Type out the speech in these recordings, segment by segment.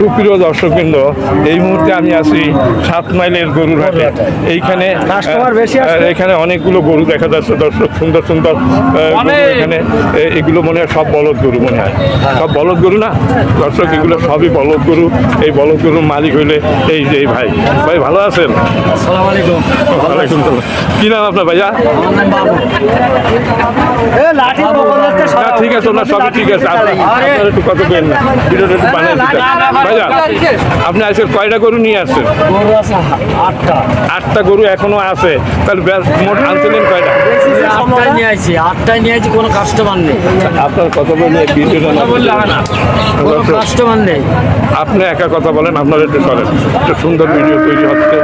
সুপ্রিয় দর্শকবৃন্দ, এই মুহূর্তে আমি আছি 7 মাইলের গরুর হাটে। এইখানে এখানে অনেকগুলো গরু দেখা যাচ্ছে দর্শক, সুন্দর সুন্দর গরু এখানে। এগুলো মনে হয় সব বলদ গরু, মনে হয় সব বলদ গরু না দর্শক, এগুলো সবই বলদ গরু। এই বলদ গরুর মালিক হইলে এই যে এই ভাই। ভাই ভালো আছেন? আসসালামু আলাইকুম। ওয়ালাইকুম সালাম। কি নাম আপনার ভাইয়া? আমার নাম বাবু। না ঠিক আছে, ওনার সবই ঠিক আছে। আপনার একটু কথা বলেন না, ভিডিওটা একটু বানিয়ে দিতে। ভাইয়া আপনি আজকে কয়টা গরু নিয়ে আসছেন? গরু আছে 8টা। 8টা গরু এখনো আছে, তাহলে মোট আনছিলেন কয়টা? 8টাই নিয়ে আইছি, 8টাই নিয়ে আইছি, কোনো কাস্টমার নেই। আপনার কথা বলে ভিডিওটা না বললে হয় না, কোনো কাস্টমার নেই। আপনি একা কথা বলেন, আপনার একটু করেন, একটু সুন্দর ভিডিও তৈরি হচ্ছে।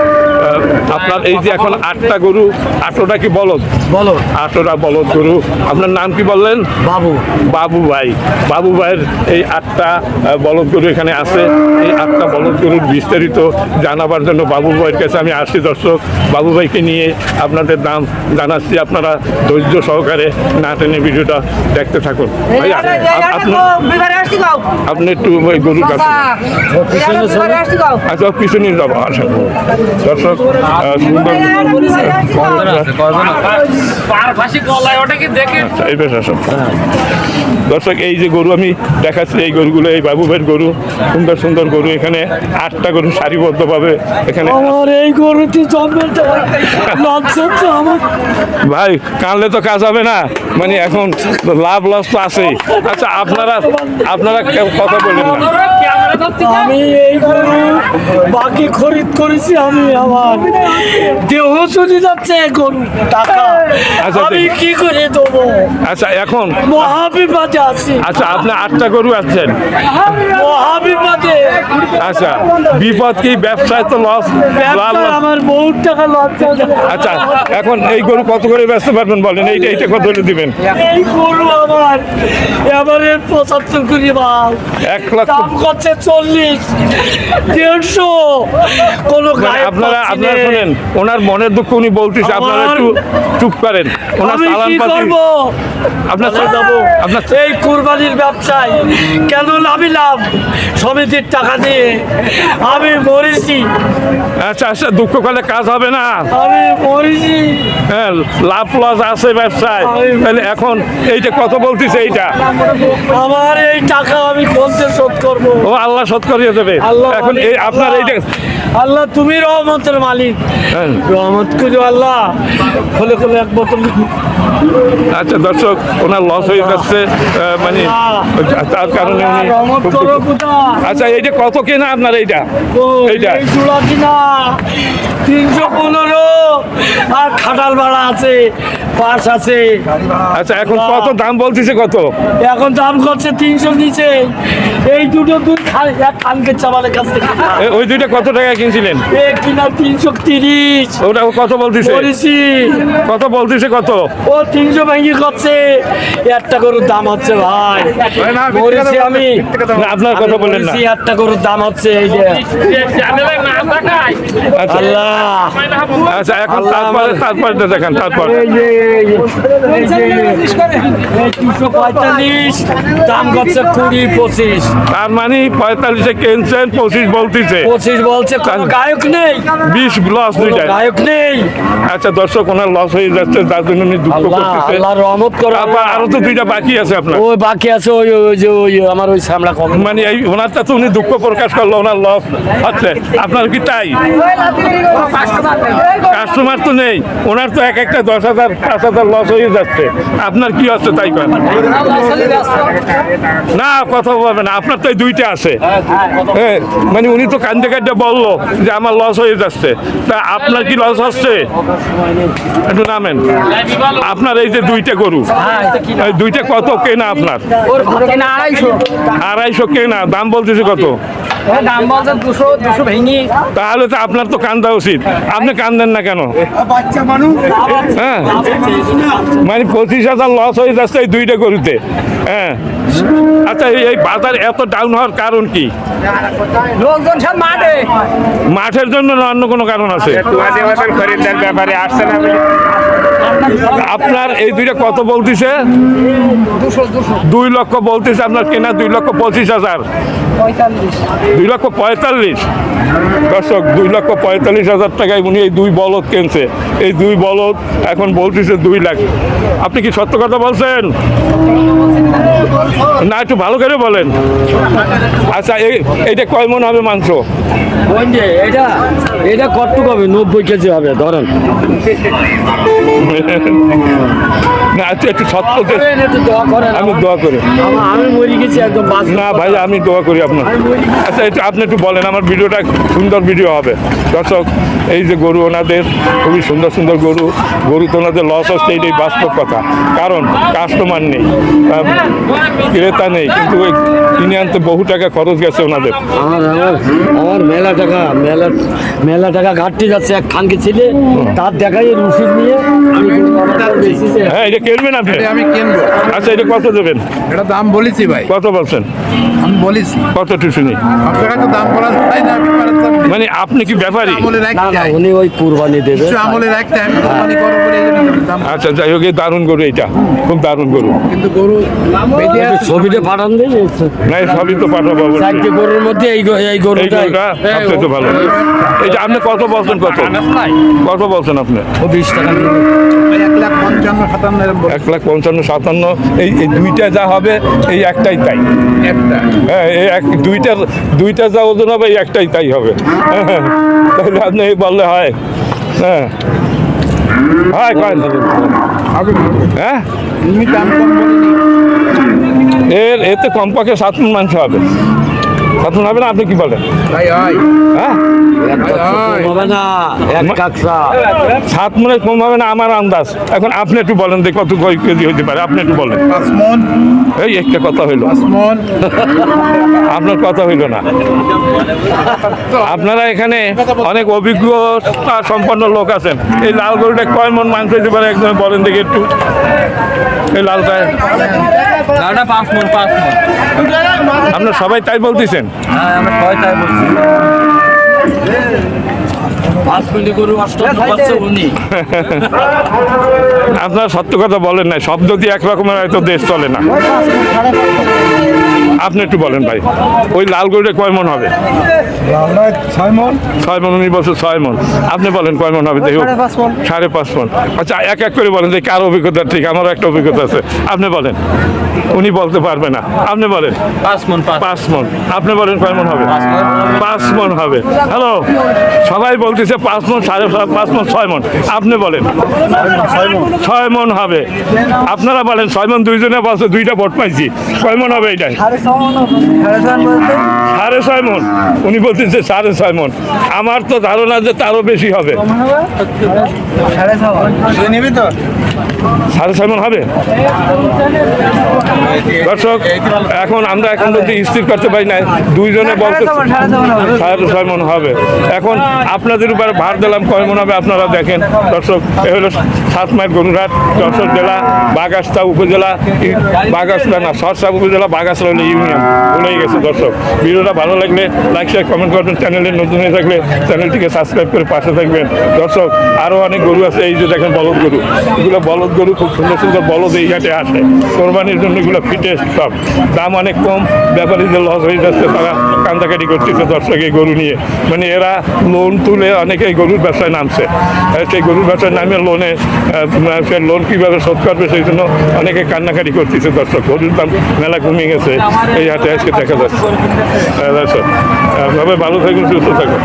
আপনার এই যে এখন 8টা গরু, 8টা কি বলদ? বলো। 8টা বলদ গরু। আপনার নাম কি বললেন? বাবু। বাবু ভাই। বাবু ভাইয়ের এই 8টা বলদ গরু এখানে আছে। এই 8টা বলদ গরুর বিস্তারিত জানাবার জন্য বাবু ভাইয়ের কাছে আমি আসছি দর্শক। বাবু ভাইকে নিয়ে আপনাদের নাম জানাচ্ছি, আপনারা ধৈর্য সহকারে না টেনে ভিডিওটা দেখতে থাকুন। ভাইয়া আপনি একটু ওই গরুর কাছে, আচ্ছা পিছনে যাবো। আচ্ছা দর্শক সুন্দর এই বেশ আসো। দর্শক এই যে গরু আমি দেখাচ্ছি, এই গরুগুলো এই বাবু ভাইয়ের গরু, সুন্দর সুন্দর গরু। এখানে 8টা গরু সারিবদ্ধভাবে এখানে। আমার এই গরুটি জন্মের ভাই কানলে তো কাজ হবে না, মানে এখন লাভ লস তো আছেই। আচ্ছা আপনারা কথা বলেন না। আমি এই গরু বাকি খরিদ করেছি, আমি আমার দেহ চলে যাচ্ছে গরু টাকা, আচ্ছা, আমি কি করে দেবো? আচ্ছা এখন মহাবিপদে আছি। আচ্ছা আপনি 8টা গরু আছেন, মহাবিপদে। আচ্ছা বিপদ কি? ব্যবসায় তো লস, আমার বহুত টাকা লস। আচ্ছা এখন এই গরু কত করে বেচতে পারবেন বলেন? এইটা কত করে দিবেন? এই গরু আমার এবারে 75 করে মাল, 1 লাখ। দাম করছে 40, 150। কোনো আপনারা শোনেন, ওনার মনের দুঃখ উনি বলতেছে, আপনারা একটু চুপ করেন। ওনার চালান পাতি আপনার যাবো, আপনার এই কুরবানির ব্যবসায় কেন লাভ সমিতির টাকা দিয়ে আমি মরেছি। আচ্ছা আচ্ছা দুঃখ করলে কাজ হবে না, আমি মরেছি। হ্যাঁ লাভ লস আছে ব্যবসায়। তাহলে এখন এইটা কত বলতেছে? এইটা আমার এই টাকা আমি কোনতে শোধ করবো? ও আল্লাহ শোধ করিয়ে দেবে। আল্লাহ এখন এই আপনার এইটা আল্লাহ, তুমি রহমতের মালিক, হ্যাঁ। রহমত করো আল্লাহ। খোলে খোলে এক বোতল। আচ্ছা দর্শক ওনার লস হয়ে যাচ্ছে, মানে তার কারণে উনি রহমত করো খুদা। আচ্ছা এইটা কত কেনা আপনার? এইটা এইটা এই জোড়া কিনা 315, আর খাটাল ভাড়া আছে, পাশ আছে। আচ্ছা এখন কত দাম বলতেছে? কত এখন দাম করছে 300 নিচে। এই দুটো এক খানকে চাবালের কাছ থেকে ওই দুইটা কত টাকা কিনছিলেন? এক কিনা 330। ওটা কত বলতেছে? করেছি। কত বলতেছে? কত ও 300 ভেঙে করছে। একটা গরুর দাম হচ্ছে ভাই, বলেছি আমি। না, আপনার কথা বলেন না। একটা গরুর দাম হচ্ছে এই যে আচ্ছা আল্লাহ। আচ্ছা এখন তারপরে দেখেন, তারপর এই যে 245 দাম করছে 20-25। তার মানে 45-এ কিনছেন, 25 বলতেছে। 25 বলছে, কোনো গায়ক নেই, 20 লস দুইটা। গায়ক নেই। আচ্ছা দর্শক ওনার লস হয়ে যাচ্ছে, যার জন্য উনি দুঃখ করতেছে। আল্লাহ রহমত করো। তারপর আরো তো দুইটা বাকি আছে আপনার। ওই বাকি আছে, ওই যে ওই আমার ওই সামলা কম। মানে এই ওনারটা তো উনি দুঃখ প্রকাশ করলো, ওনার লস হচ্ছে। আপনার কি তাই? কাস্টমার তো নেই, ওনার তো একটা 10,000 5,000 লস হয়ে যাচ্ছে। আপনার কি হচ্ছে তাই করেন না? কথা বলবেন না, আপনার তো এই দুইটা আছে। হ্যাঁ মানে উনি তো কান্দে কান্দে বললো যে আমার লস হয়ে যাচ্ছে। তা আপনার কি লস হচ্ছে? একটু নামেন। আপনার এই যে দুইটা গরু, এই দুইটা কত কেনা আপনার? 250 কেনা, দাম বলতেছে কত? দাম বলছে 200 ভেঙে। তাহলে তো আপনার তো কান্দা উচিত, আপনি কান্দেন না কেন? বাচ্চা মানুষ। হ্যাঁ মানে 25,000 লস হয়ে যাচ্ছে এই দুইটা গরুতে। হ্যাঁ আচ্ছা এই বাজার এত ডাউন হওয়ার কারণ কি? লোকজন সব মাঠে। মাঠের জন্য না অন্য কোনো কারণ আছে? খরিদ্দার ব্যাপারে আসছে না আপনার এই দুইটা কত বলতেছে? 2 লক্ষ বলতেছে, আপনার কেনা 2,25,000। 2,45,000 দর্শক, 2,45,000 টাকায় উনি এই 2 বলদ কিনছে। এই 2 বলদ এখন বলতেছে 2 লাখ। আপনি কি সত্য কথা বলছেন না? একটু ভালো করে বলেন। আচ্ছা এইটা কয় মন হবে মাংস? এটা কতটুকু হবে? 90 কেজি হবে ধরেন। না আচ্ছা একটু সত্য একটু দোয়া করেন। আমি দোয়া করি। আমি মরে গেছি একদম। না ভাই, আমি দোয়া করি আপনার। আচ্ছা একটু আপনি একটু বলেন, আমার ভিডিওটা সুন্দর ভিডিও হবে। দর্শক, এই যে গরু ওনাদের খুবই সুন্দর সুন্দর গরু তো ওনাদের লস হচ্ছে, এইটাই বাস্তব কথা। কারণ কাস্টমার নেই, ক্রেতা নেই, কিন্তু ওই কিনে আনতে বহু টাকা খরচ গেছে ওনাদের। আমার মেলা টাকা ঘাটতে যাচ্ছে। এক খানকে ছেলে তার দেখাই রসিদ নিয়ে হ্যাঁ, এটা কিনবেন আপনি? আমি কিনবো। আচ্ছা এটা কত দেবেন? এটা দাম বলেছি ভাই, কত বলছেন? আমি বলেছি। কত শুনি? আপনার তো দাম বলা যায় না, আপনি পারেন তো। মানে আপনি কি ব্যাপারী? আমলে না রাখতে না, হয়। উনি ওই কুরবানি দেবে। কিছু আমলে রাখতে হয়, আমি কোরবানি করবো বলে এই জন্য দাম। আচ্ছা যাই হোক, এই দারুণ গরু, এইটা খুব দারুণ গরু। কিন্তু গরু বেঁধে আছে। ছবিটা পাঠান দেয়। না এই সবই তো পাঠাবো অবশ্যই। 4টি গরুর মধ্যে এই এই গরুটা গরুটা সবচেয়ে তো ভালো। এটা আপনি কত বলছেন? কত বলছেন আপনি? 20 টাকা নিবে। 1,55,57 এরকম বলে। 1,55,57। এই দুইটা যা হবে এই একটাই তাই। একটা। হ্যাঁ, এই দুইটা যা ওজন হবে এই একটাই তাই হবে। তাহলে আপনি এই বললে হয়? হ্যাঁ হয় কয়? হবে না। হ্যাঁ, এমনি দাম কম বলিনি। এতে কমপক্ষে 7 মণ মাংস হবে। 7 মণ হবে না? আপনি কি বলেন? ভাই হয়। হ্যাঁ, হবে না, এক কাকসা। 7 মণে কম হবে না আমার আন্দাজ। এখন আপনি একটু বলেন যে কত কয় কেজি হতে পারে, আপনি একটু বলেন। 5 মণ। এই একটা কথা হইলো, 5 মণ। আপনার কথা হইল না। আপনারা এখানে অনেক অভিজ্ঞতা সম্পন্ন লোক আছেন। এই লাল গরুটা কয় মণ মাংস হতে পারে একদম বলেন দেখি একটু। এই লালটা 5 মণ। আপনার সবাই তাই বলতেছেন? হ্যাঁ, আমরা কয়টায় বলছি? 5 মিনিট গরু 8 পাচ্ছে উনি। আপনারা সত্য কথা বলেন না, শব্দ দিয়ে একরকমের হয়তো দেশ চলে না। আপনি একটু বলেন ভাই, ওই লাল গরুটা কয় মণ হবে? 6 মণ। 6 মণ। উনি বলছে 6 মণ। আপনি বলেন কয় মণ হবে? দেখুন 5.5 মণ। আচ্ছা এক এক করে বলেন যে কার অভিজ্ঞতা ঠিক। আমারও একটা অভিজ্ঞতা আছে, আপনি বলেন। উনি বলতে পারবে না, আপনি বলেন। 5 মণ। 5 মণ। আপনি বলেন কয় মণ হবে? 5 মণ হবে। হ্যালো, সবাই বলতেছে 5 মণ, 5.5 মণ, 6 মণ। আপনি বলেন 6 মণ হবে। আপনারা বলেন 6 মণ। দুইজনে বলছে, দুইটা ভোট পাইছি। কয় মণ হবে এইটাই? 6.5 মণ। উনি বলতেছে 6.5 মণ। আমার তো ধারণা যে তারও বেশি হবে। 6.5 মণ হবে। দর্শক, এখন আমরা এখন যদি স্থির করতে পারি না, দুইজনে বলতে 6.5 মণ হবে। এখন আপনাদের উপরে ভার দিলাম কয় মণ হবে আপনারা দেখেন। দর্শক, এ হলো 7 মাইল গরুরহাট, যশোর জেলা, বাগাসতা উপজেলা, বাগাসতা না সরসা উপজেলা, বাগাসতা হলো ইউনিয়ন। ভুলেই গেছে। দর্শক, ভিডিওটা ভালো লাগলে লাইক শেয়ার কমেন্ট করবেন। চ্যানেলে নতুন হয়ে থাকলে চ্যানেলটিকে সাবস্ক্রাইব করে পাশে থাকবেন। দর্শক, আরও অনেক গরু আছে। এই যে দেখেন বলদ গরু, এগুলো বলদ গরু, খুব সুন্দর সুন্দর বলদ এই হাটে আসে কোরবানির জন্য। এগুলো ফিটেস্ট সব, দাম অনেক কম। ব্যাপারীদের লস হয়ে যাচ্ছে, তারা কান্দাকাটি করতেছে দর্শক এই গরু নিয়ে। মানে এরা লোন তুলে অনেকে এই গরুর ব্যবসায় নামছে। সেই গরুর ব্যবসায় নামে লোনে সে লোন কীভাবে শোধ করবে সেই জন্য অনেকে কান্নাকাটি করতেছে। দর্শক, গরুর দাম মেলা কমে গেছে এই হাটে আজকে দেখা যাচ্ছে। দর্শক, সবাই ভালো থাকুন, সুস্থ থাকুন।